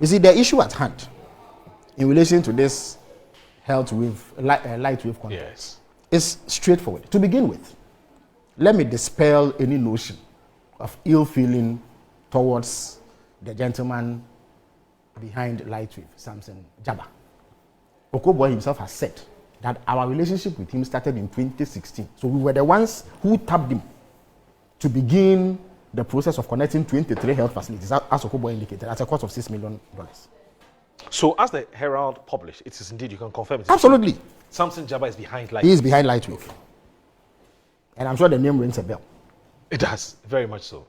You see, the issue at hand in relation to this Lightwave contract is straightforward. To begin with, let me dispel any notion of ill feeling towards the gentleman behind Lightwave, Samson Jaba. Okoboy himself has said that our relationship with him started in 2016. So we were the ones who tapped him to begin the process of connecting 23 health facilities, as Okoboy indicated, at a cost of $6 million. So as the Herald published, it is indeed, you can confirm it. Absolutely. Samson Jaba is behind Lightwave. He is behind Lightwave. And I'm sure the name rings a bell. It does, very much so.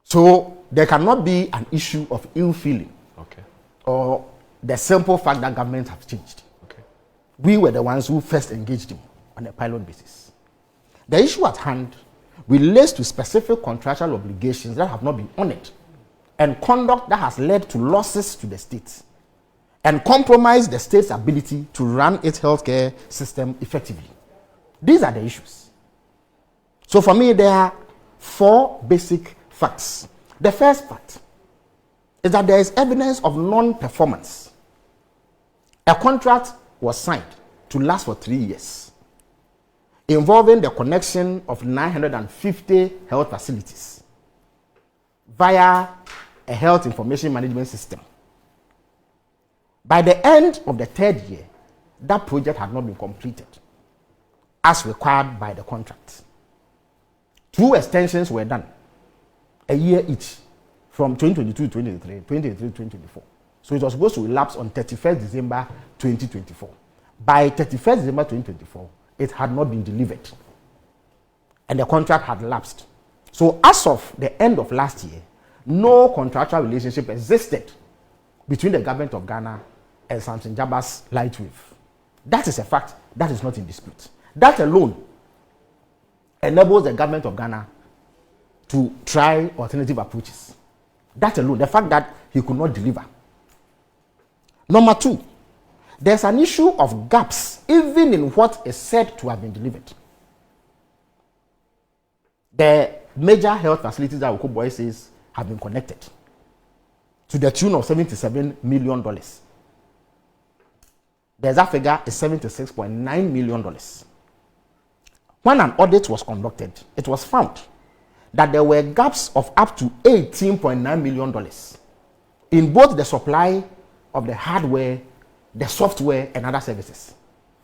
So there cannot be an issue of ill feeling. Okay. Or the simple fact that governments have changed. Okay. We were the ones who first engaged him on a pilot basis. The issue at hand relates to specific contractual obligations that have not been honored and conduct that has led to losses to the state and compromised the state's ability to run its healthcare system effectively. These are the issues. So for me, there are 4 basic facts. The first fact is that there is evidence of non-performance. A contract was signed to last for 3 years, involving the connection of 950 health facilities via a health information management system. By the end of the 3rd year, that project had not been completed as required by the contract. 2 extensions were done, a year each, from 2022 to 2023, 2023 to 2024. So it was supposed to elapse on 31st December 2024. By 31st December 2024, it had not been delivered, and the contract had lapsed. So as of the end of last year, no contractual relationship existed between the government of Ghana and Samson Jaba's Lightwave. That is a fact that is not in dispute. That alone enables the government of Ghana to try alternative approaches. That alone, the fact that he could not deliver. Number 2, there's an issue of gaps even in what is said to have been delivered. The major health facilities that Okoboy says have been connected to the tune of $77 million. The exact figure is $76.9 million. When an audit was conducted, it was found that there were gaps of up to $18.9 million in both the supply of the hardware, the software, and other services.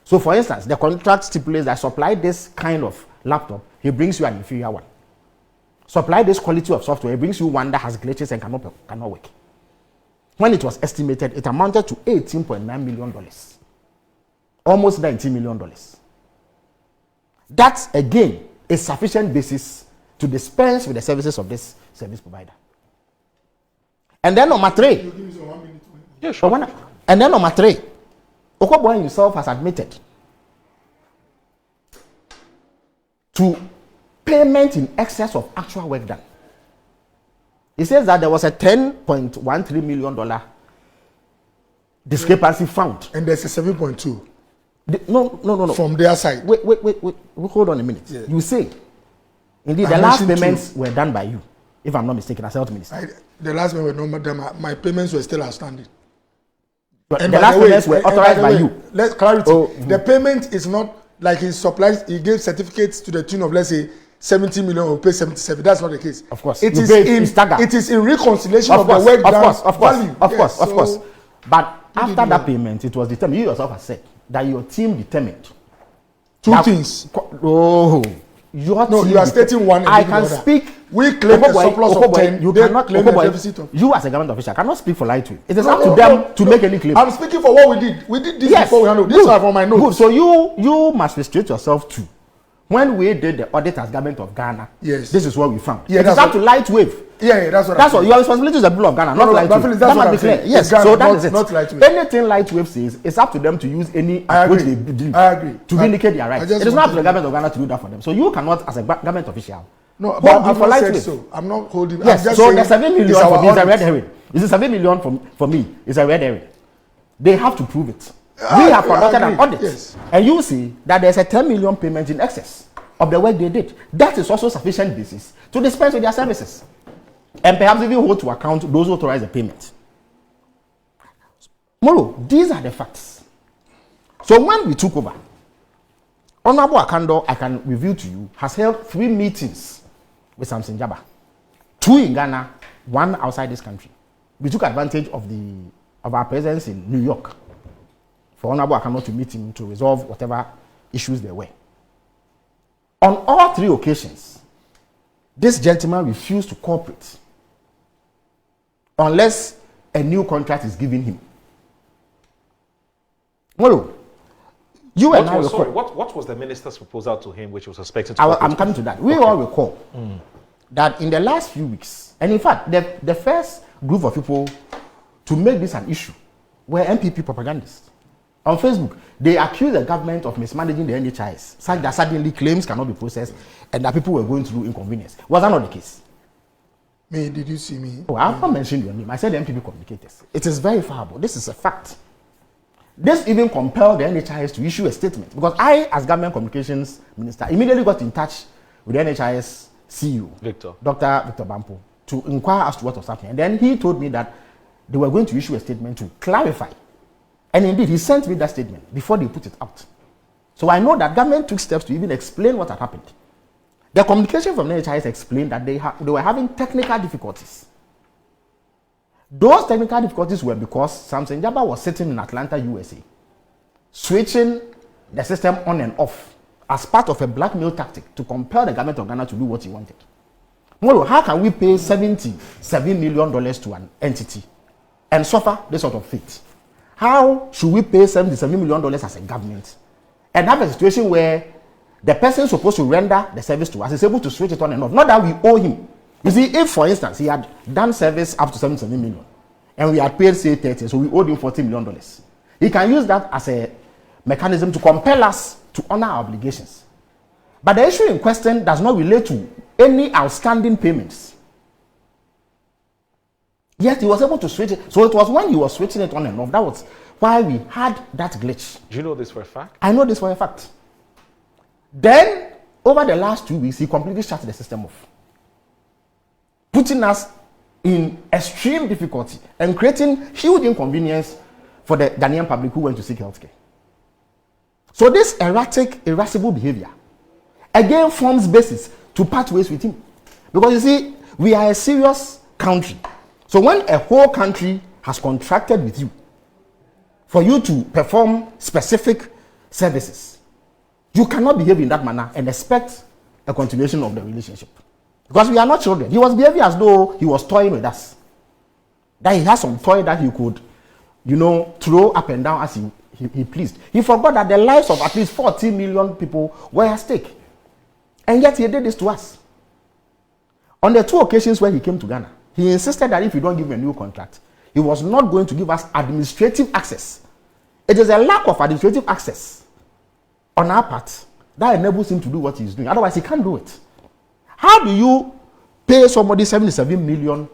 So for instance, the contract stipulates that supply this kind of laptop, he brings you an inferior one. Supply this quality of software, he brings you one that has glitches and cannot work. When it was estimated, it amounted to $18.9 million. Almost $19 million. That, again, is sufficient basis to dispense with the services of this service provider. And then number 3. Yeah, sure. And then number 3, Okoboy himself has admitted to payment in excess of actual work done. He says that there was a $10.13 million discrepancy found. And there's a 7.2. No. From their side. Wait. Hold on a minute. Yeah. You say, indeed, the last payments were done by you, if I'm not mistaken, as health minister. The last payments were not done. My payments were still outstanding. But the last payments were authorized by you. Let's clarity. The payment is not like he supplies. He gave certificates to the tune of, let's say, 70 million or pay 77. That's not the case. Of course. It is in reconciliation of the work done. Of course. But after that payment, it was determined. You yourself have said that your team determined 2 things. You are stating one. I can speak. We claim a surplus of 10. You cannot claim a deficit of. You as a government official cannot speak for Lightwave. It is up to them to make any claim. I'm speaking for what we did. We did this before we handled. These are from my notes. Good. So you must restrict yourself to. When we did the audit as government of Ghana, yes, this is what we found. Yeah, it is up to Lightwave. Yeah, that's what. Your responsibility is the people of Ghana, not Lightwave. That must be clear. Yes, so that is it. Not Lightwave. Anything Lightwave says, it's up to them to use any approach they believe to vindicate their rights. It is not up to the government of Ghana to do that for them. So you cannot, as a government official, no, but I'm not saying so. I'm not holding. Yes, so the 7 million for me is a red herring. Is it 7 million for me is a red herring? They have to prove it. We have conducted an audit, and you see that there's a 10 million payment in excess of the work they did. That is also sufficient basis to dispense with their services, and perhaps even hold to account those who authorize the payment. Moro, these are the facts. So when we took over, Honorable Akando, I can reveal to you, has held 3 meetings with Samson Jaba. 2 in Ghana, 1 outside this country. We took advantage of our presence in New York for Honorable Akando to meet him to resolve whatever issues there were. On all 3 occasions, this gentleman refused to cooperate unless a new contract is given him. Moro, what was the minister's proposal to him which was expected to I'm coming to that. We all recall that in the last few weeks, and in fact, the first group of people to make this an issue were MPP propagandists. On Facebook, they accused the government of mismanaging the NHIS, such that suddenly claims cannot be processed and that people were going through inconvenience. Was that not the case? Me, did you see me? Oh, I've not mentioned your name. I said the MPP communicators. It is verifiable. This is a fact. This even compelled the NHIS to issue a statement, because I, as government communications minister, immediately got in touch with the NHIS CEO, Dr. Victor Bampo, to inquire as to what was happening. And then he told me that they were going to issue a statement to clarify. And indeed, he sent me that statement before they put it out. So I know that government took steps to even explain what had happened. The communication from the NHIS explained that they were having technical difficulties. Those technical difficulties were because Samson Jaba was sitting in Atlanta, USA, switching the system on and off as part of a blackmail tactic to compel the government of Ghana to do what he wanted. Moro, how can we pay $77 million to an entity and suffer this sort of fate? How should we pay $77 million as a government and have a situation where the person supposed to render the service to us is able to switch it on and off? Not that we owe him. You see, if, for instance, he had done service up to $77 million and we had paid, say, 30, so we owed him $40 million, he can use that as a mechanism to compel us to honor our obligations. But the issue in question does not relate to any outstanding payments. Yet he was able to switch it. So it was when he was switching it on and off, that was why we had that glitch. Do you know this for a fact? I know this for a fact. Then, over the last 2 weeks, he completely shut the system off, putting us in extreme difficulty and creating huge inconvenience for the Ghanaian public who went to seek healthcare. So this erratic, irascible behavior again forms basis to part ways with him. Because you see, we are a serious country. So when a whole country has contracted with you for you to perform specific services, you cannot behave in that manner and expect a continuation of the relationship. Because we are not children. He was behaving as though he was toying with us. That he has some toy that he could, throw up and down as he pleased. He forgot that the lives of at least 40 million people were at stake. And yet he did this to us. On the 2 occasions where he came to Ghana, he insisted that if we don't give him a new contract, he was not going to give us administrative access. It is a lack of administrative access on our part that enables him to do what he's doing. Otherwise, he can't do it. How do you pay somebody $77 million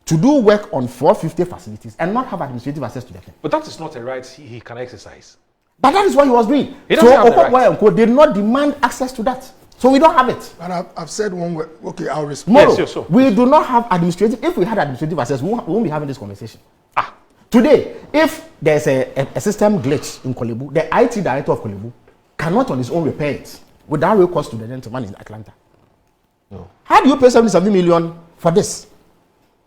to do work on 450 facilities and not have administrative access to them? But that is not a right he can exercise. But that is what he was doing. So Okoboy did not demand access to that. So we don't have it. And I've said one word. Okay, I'll respond. Yes, we do not have administrative. If we had administrative access, we won't be having this conversation. Today, if there's a system glitch in Kolebu, the IT director of Kolebu cannot on his own repair it without recourse to the gentleman in Atlanta. No. How do you pay $77 million for this?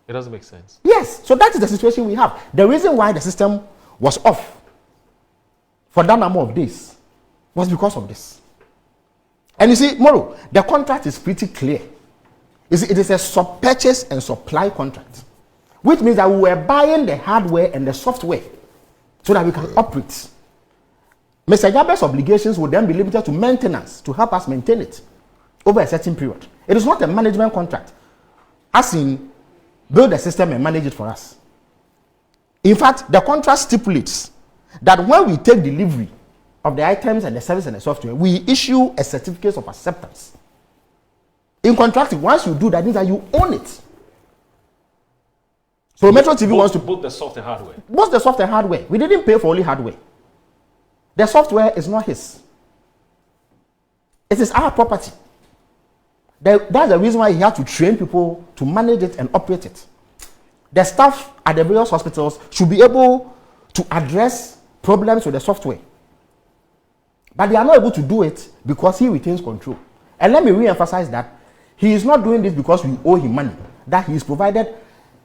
It doesn't make sense. Yes. So that is the situation we have. The reason why the system was off for that number of days was because of this. And you see, Moro, the contract is pretty clear. You see, it is a sub-purchase and supply contract, which means that we were buying the hardware and the software so that we can operate. Mr. Jabe's obligations would then be limited to maintenance to help us maintain it over a certain period. It is not a management contract, as in build the system and manage it for us. In fact, the contract stipulates that when we take delivery of the items and the service and the software, we issue a certificate of acceptance. In contracting, once you do that, means that you own it. So Metro TV wants to both the software and hardware. Both the software and hardware. We didn't pay for only hardware. The software is not his. It is our property. That's the reason why he had to train people to manage it and operate it. the staff at the various hospitals should be able to address problems with the software. But they are not able to do it because he retains control. And let me re-emphasize that he is not doing this because we owe him money, that he has provided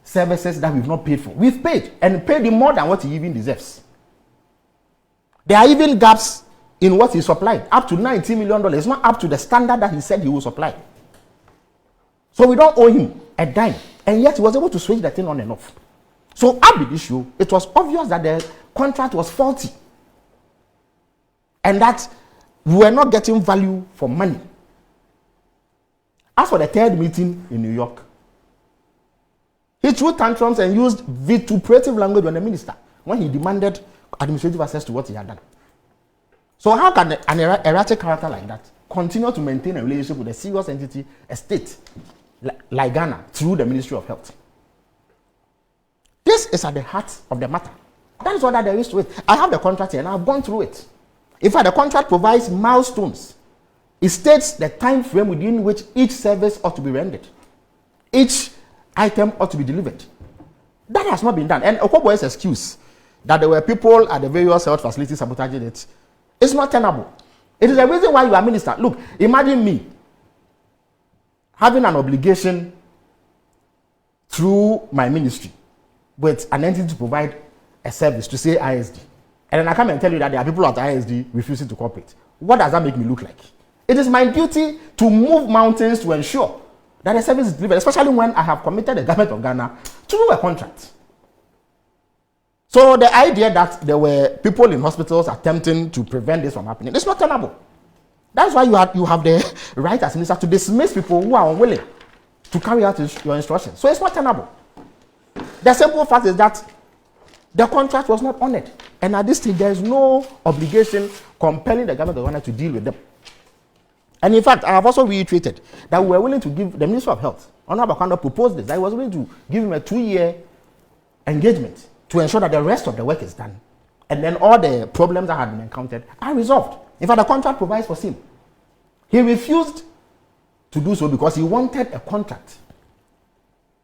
services that we've not paid for. We've paid, and paid him more than what he even deserves. There are even gaps in what he supplied, up to $90 million. It's not up to the standard that he said he will supply. So we don't owe him a dime, and yet he was able to switch the thing on and off. So at the issue, it was obvious that the contract was faulty, and that we were not getting value for money. As for the third meeting in New York, he threw tantrums and used vituperative language on the minister when he demanded administrative access to what he had done. So how can an erratic character like that continue to maintain a relationship with a serious entity, a state like Ghana, through the Ministry of Health? This is at the heart of the matter. That is all that there is to it. I have the contract here and I've gone through it. In fact, the contract provides milestones. It states the time frame within which each service ought to be rendered. Each item ought to be delivered. That has not been done. And Okobo's excuse that there were people at the various health facilities sabotaging it is not tenable. It is the reason why you are minister. Look, imagine me having an obligation through my ministry with an entity to provide a service, to say ISD. And then I come and tell you that there are people at ISD refusing to cooperate. What does that make me look like? It is my duty to move mountains to ensure that the service is delivered, especially when I have committed the government of Ghana to do a contract. So the idea that there were people in hospitals attempting to prevent this from happening, it's not tenable. That's why you have the right as minister to dismiss people who are unwilling to carry out your instructions. So it's not tenable. The simple fact is that the contract was not honored. And at this stage, there is no obligation compelling the government of Ghana to deal with them. And in fact, I have also reiterated that we were willing to give the Minister of Health, Honorable Kando proposed this, that he was willing to give him a 2-year engagement to ensure that the rest of the work is done. And then all the problems that had been encountered are resolved. In fact, the contract provides for him. He refused to do so because he wanted a contract.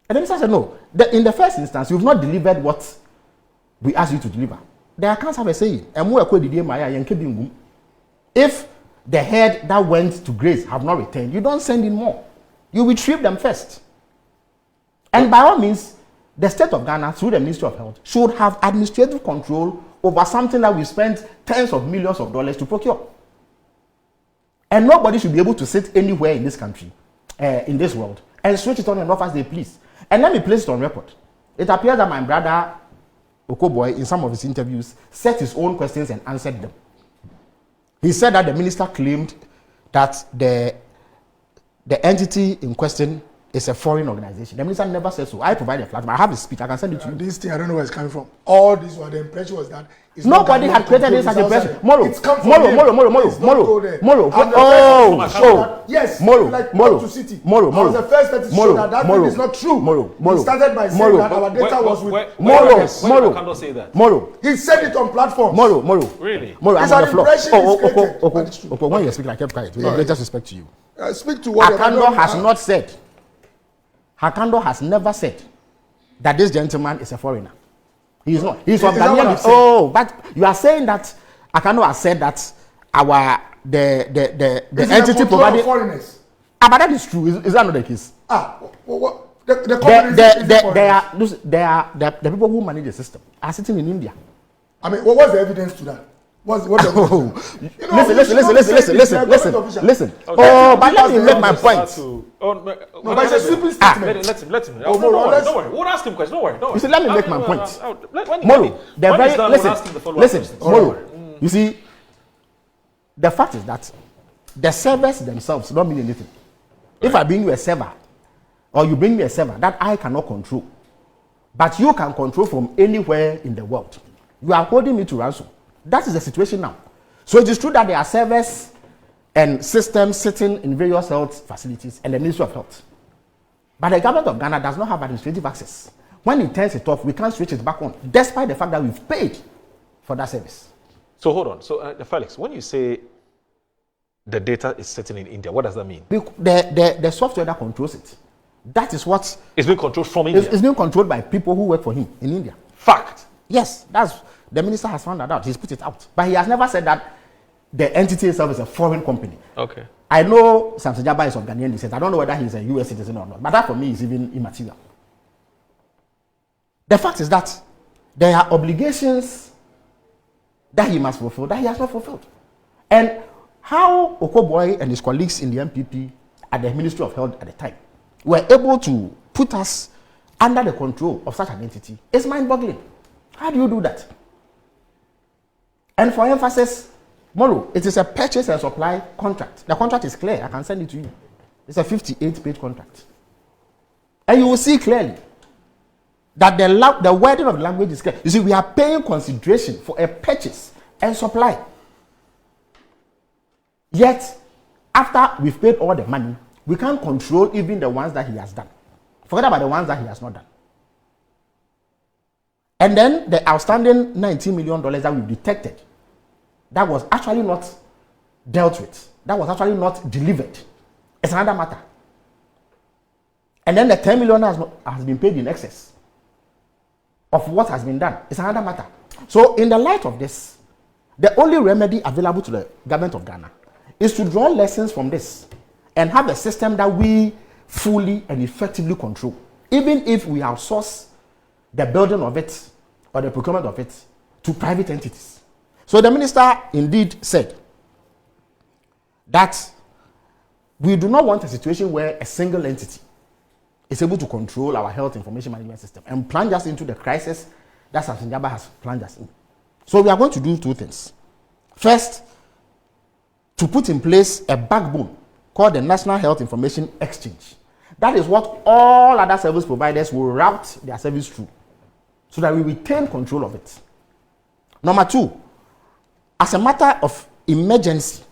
And the minister said, no, in the first instance, you've not delivered what we asked you to deliver. The accounts have a saying, if the head that went to grace have not returned, you don't send in more. You retrieve them first. And by all means, the state of Ghana, through the Ministry of Health, should have administrative control over something that we spent tens of millions of dollars to procure. And nobody should be able to sit anywhere in this country, in this world, and switch it on and off as they please. And let me place it on record. It appears that my brother, Okoboy, in some of his interviews, set his own questions and answered them. He said that the minister claimed that the entity in question is a foreign organization. The minister never said so. I provide a flat, but I have a speech. I can send it to you. This thing, I don't know where it's coming from. All this, the impression was that it's nobody had created this as a impression. Moro. It's come from yes. Moro. Like Moro. to city. Moro. I was the first person to show that thing is not true. Moro. He started by saying that our data was with Moro. Cannot say that. Moro. He said it on platforms. Moro. Really? Moro. It's I'm an on the floor. impression. Okay. When you speak, I kept quiet. With the greatest respect to you. Speak to what Akando has not said. Akando has never said that this gentleman is a foreigner. He is not. He is from Ghanaian. Oh, but you are saying that Akando has said that the entity providing foreigners. But that is true. Is that not the case? What? The people who manage the system are sitting in India. I mean, what's the evidence to that? Listen. Oh, but let me make my point. No, but it's a simple statement. Let him. Don't worry. We'll ask him questions. Don't worry. You see, let me make my point. Moro, listen, Moro. You see, the fact is that the servers themselves don't mean anything. If I bring you a server, or you bring me a server that I cannot control, but you can control from anywhere in the world, you are holding me to ransom. That is the situation now. So it is true that there are servers and systems sitting in various health facilities and the Ministry of Health. But the government of Ghana does not have administrative access. When it turns it off, we can't switch it back on, despite the fact that we've paid for that service. So hold on. So Felix, when you say the data is sitting in India, what does that mean? The software that controls it That is what It's being controlled from India. is being controlled by people who work for him in India. Fact. Yes, that's the minister has found that out. He's put it out. But he has never said that the entity itself is a foreign company. Okay. I know Samson Jaba is of Ghanaian descent. I don't know whether he's a US citizen or not. But that for me is even immaterial. The fact is that there are obligations that he must fulfill that he has not fulfilled. And how Okoboy and his colleagues in the MPP at the Ministry of Health at the time were able to put us under the control of such an entity is mind-boggling. How do you do that? And for emphasis, Moro, it is a purchase and supply contract. The contract is clear. I can send it to you. It's a 58-page contract. And you will see clearly that the wording of the language is clear. You see, we are paying consideration for a purchase and supply. Yet, after we've paid all the money, we can't control even the ones that he has done. Forget about the ones that he has not done. And then the outstanding $19 million that we've detected, that was actually not dealt with. That was actually not delivered. It's another matter. And then the $10 million has been paid in excess of what has been done. It's another matter. So in the light of this, the only remedy available to the government of Ghana is to draw lessons from this and have a system that we fully and effectively control, even if we outsource the building of it or the procurement of it to private entities. So the minister indeed said that we do not want a situation where a single entity is able to control our health information management system and plunge us into the crisis that Samson Jaba has plunged us in. So we are going to do two things. First, to put in place a backbone called the National Health Information Exchange. That is what all other service providers will route their service through, so that we retain control of it. Number two, as a matter of emergency,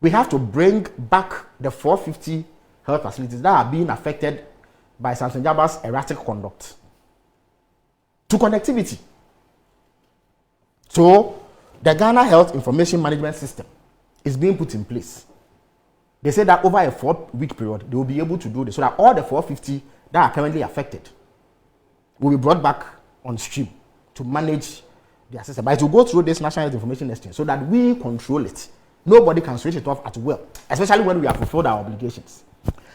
we have to bring back the 450 health facilities that are being affected by Samson Jaba's erratic conduct to connectivity. So, the Ghana Health Information Management System is being put in place. They say that over a 4-week period, they will be able to do this so that all the 450 that are currently affected will be brought back on stream to manage their system. But it will go through this National Health Information Exchange so that we control it. Nobody can switch it off at will, especially when we have fulfilled our obligations.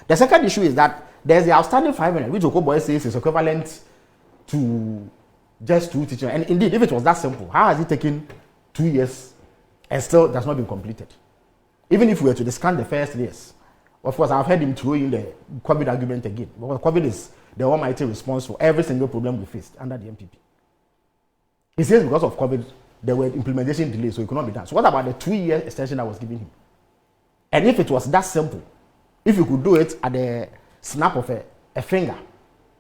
The second issue is that there's the outstanding 500, which Okoboy says is equivalent to just 2 teachers. And indeed, if it was that simple, how has it taken 2 years and still that's not been completed? Even if we were to discount the first years, of course, I've heard him throw in the COVID argument again. Because COVID is the almighty response for every single problem we faced under the MPP. He says because of COVID, there were implementation delays, so it could not be done. So what about the 2-year extension that was given him? And if it was that simple, if you could do it at the snap of a finger,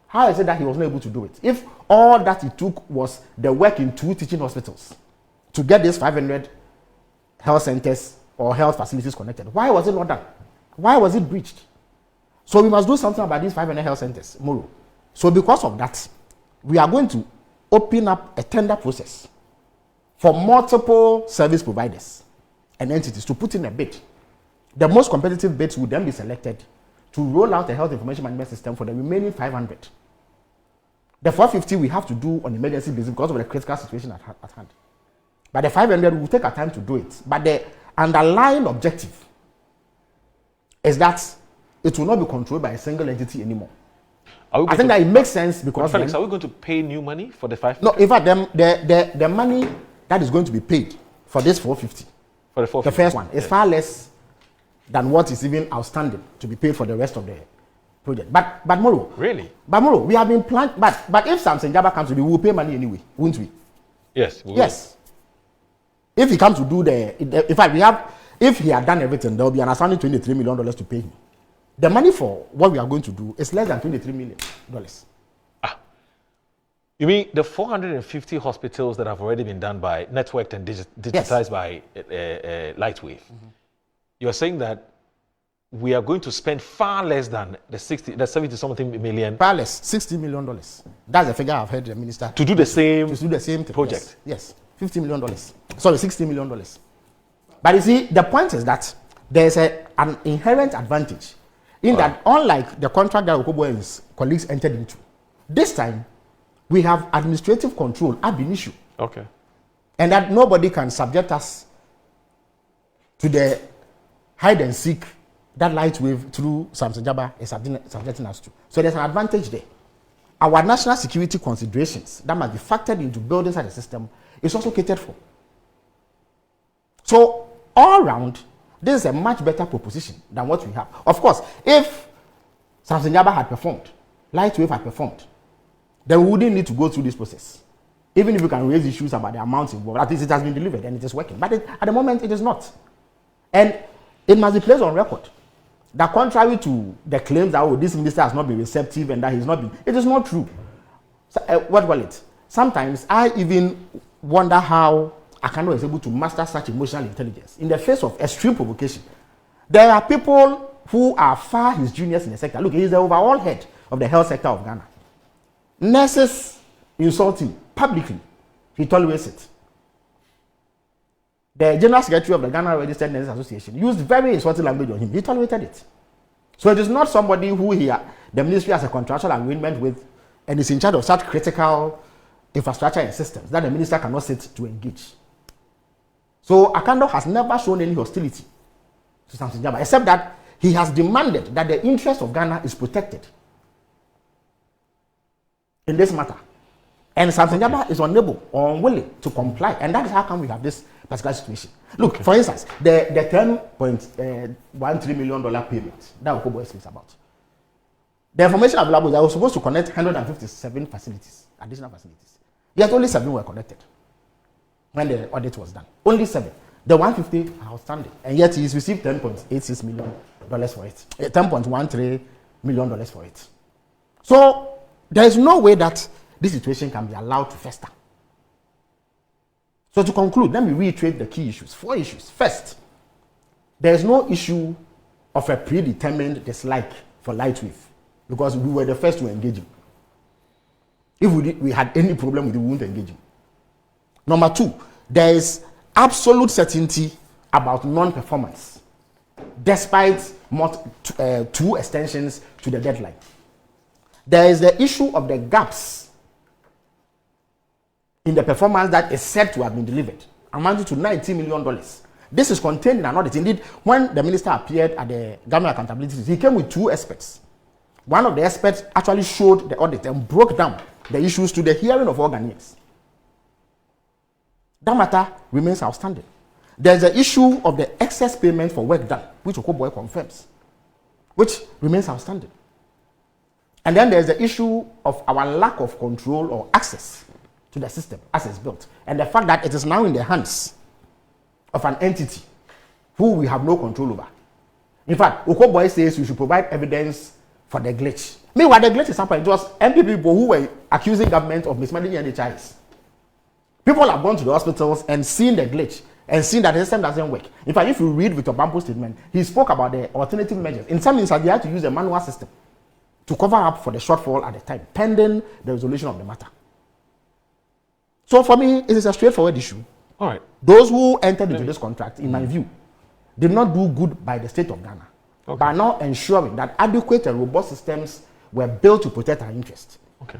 how is it that he was not able to do it? If all that it took was the work in 2 teaching hospitals to get these 500 health centers or health facilities connected, why was it not done? Why was it breached? So we must do something about these 500 health centers, Moro. So because of that, we are going to open up a tender process for multiple service providers and entities to put in a bid. The most competitive bids will then be selected to roll out a health information management system for the remaining 500. The 450 we have to do on emergency basis because of the critical situation at hand. But the 500 will take our time to do it. But the underlying objective is that it will not be controlled by a single entity anymore. I think that it makes sense because Felix, are we going to pay new money for the 550? No, in fact, the money that is going to be paid for this 450, for the 450, the first one, is far less than what is even outstanding to be paid for the rest of the project. But Moro, really? But Moro, we have been planned. But if Samson Jaba comes to do, we will pay money anyway, won't we? Yes. We will. Yes. If he comes to do in fact, if he had done everything, there will be an outstanding $23 million to pay him. The money for what we are going to do is less than $23 million. You mean the 450 hospitals that have already been done by networked and digitized by Lightwave? Mm-hmm. You're saying that we are going to spend far less than the 70-something million. Far less, $60 million. That's the figure I've heard the minister. To do the same project. Yes. $50 million. Sorry, $60 million. But you see, the point is that there's an inherent advantage In that, unlike the contract that Okobo and his colleagues entered into, this time we have administrative control ab initio. Okay. And that nobody can subject us to the hide and seek that Lightwave through Samson Jaba is subjecting us to. So there's an advantage there. Our national security considerations that must be factored into building such a system is also catered for. So all round, this is a much better proposition than what we have. Of course, if Samson Jaba had performed, Lightwave had performed, then we wouldn't need to go through this process. Even if we can raise issues about the amounts involved, at least it has been delivered and it is working. But at the moment, it is not. And it must be placed on record that contrary to the claims that this minister has not been receptive and that he's not been, it is not true. So, what will it? Sometimes I even wonder how Akando is able to master such emotional intelligence in the face of extreme provocation. There are people who are far his juniors in the sector. Look, he's the overall head of the health sector of Ghana. Nurses insult him publicly. He tolerates it. The General Secretary of the Ghana Registered Nurses Association used very insulting language on him. He tolerated it. So it is not somebody who the ministry has a contractual agreement with and is in charge of such critical infrastructure and systems that the minister cannot sit to engage. So Akando has never shown any hostility to Samson Jaba, except that he has demanded that the interest of Ghana is protected in this matter. And Samson Jaba is unable or unwilling to comply. And that is how come we have this particular situation. Look, for instance, the $10.13 million payment that Okobo speaks about. The information available is that I was supposed to connect 157 facilities, additional facilities. Yet only 7 were connected when the audit was done. Only 7. The 150 are outstanding. And yet he's received $10.86 million for it. $10.13 million for it. So there is no way that this situation can be allowed to fester. So to conclude, let me reiterate the key issues. 4 issues. First, there is no issue of a predetermined dislike for Lightwave because we were the first to engage him. If we had any problem with it, we wouldn't engage him. Number 2, there is absolute certainty about non-performance despite 2 extensions to the deadline. There is the issue of the gaps in the performance that is said to have been delivered, amounting to $90 million. This is contained in an audit. Indeed, when the minister appeared at the Government Accountability, he came with 2 experts. One of the experts actually showed the audit and broke down the issues to the hearing of all Ghanaians. That matter remains outstanding. There's the issue of the excess payment for work done, which Okoboy confirms, which remains outstanding. And then there's the issue of our lack of control or access to the system as it's built, and the fact that it is now in the hands of an entity who we have no control over. In fact, Okoboy says we should provide evidence for the glitch. Meanwhile, the glitch is happening. It was MPP people who were accusing government of mismanaging NHIs. People have gone to the hospitals and seen the glitch and seen that the system doesn't work. In fact, if you read Victor Bampo's statement, he spoke about the alternative measures. In some instances, they had to use a manual system to cover up for the shortfall at the time, pending the resolution of the matter. So for me, it is a straightforward issue. All right. Those who entered into this contract, in my view, did not do good by the state of Ghana by not ensuring that adequate and robust systems were built to protect our interests. Okay.